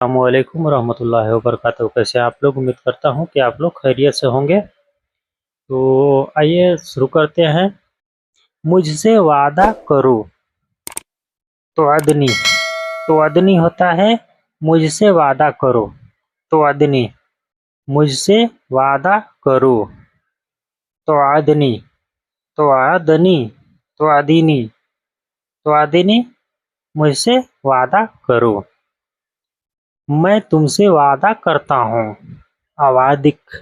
अस्सलामुअलैकुम रहमतुल्लाहि वबरकातुहू। कैसे आप लोग? उम्मीद करता हूँ कि आप लोग खैरियत से होंगे। तो आइए शुरू करते हैं। मुझसे वादा करो। तोअदनी तोअदनी होता है मुझसे वादा करो। तोअदनी मुझसे वादा करो। तोअदनी तोअदनी तोअदीनी तोअदीनी मुझसे वादा करो। मैं तुमसे वादा करता हूँ। अवादिक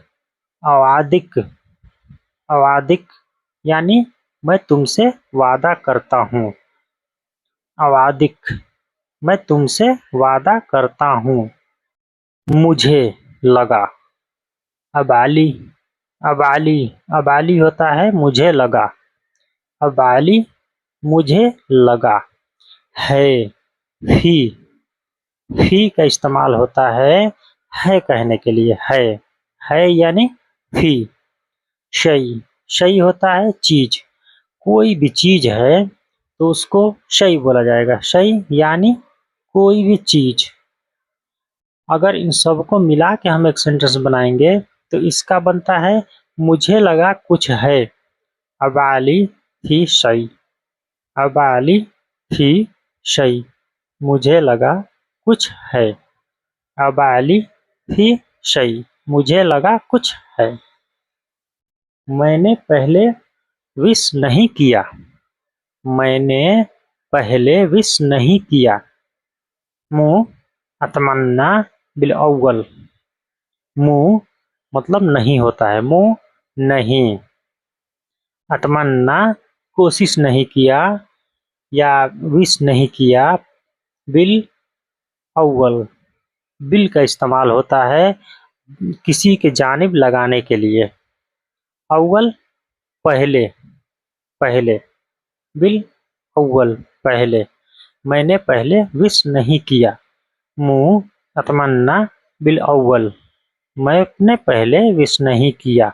अवादिक अवादिक यानी मैं तुमसे वादा करता हूँ। अवादिक मैं तुमसे वादा करता हूँ। मुझे लगा। अबाली अबाली अबाली होता है मुझे लगा। अबाली मुझे लगा। है फी का इस्तेमाल होता है कहने के लिए। है यानी फी। शई होता है चीज। कोई भी चीज है तो उसको शई बोला जाएगा। शई यानी कोई भी चीज। अगर इन सबको मिला के हम एक सेंटेंस बनाएंगे तो इसका बनता है मुझे लगा कुछ है। अबाली फी शई। अबाली फी शई मुझे लगा कुछ है। अबाली फी शई मुझे लगा कुछ है। मैंने पहले विश नहीं किया। मैंने पहले विश नहीं किया। मुँह अतमन्ना बिल अव्वल। मुँह मतलब नहीं होता है। मुँह नहीं। अतमन्ना कोशिश नहीं किया या विश नहीं किया। बिल अव्वल बिल का इस्तेमाल होता है किसी के जानिब लगाने के लिए। अव्वल पहले पहले। बिल अव्वल पहले। मैंने पहले विश नहीं किया। मुँह अतमन्ना बिल अव्वल मैंने पहले विश नहीं किया।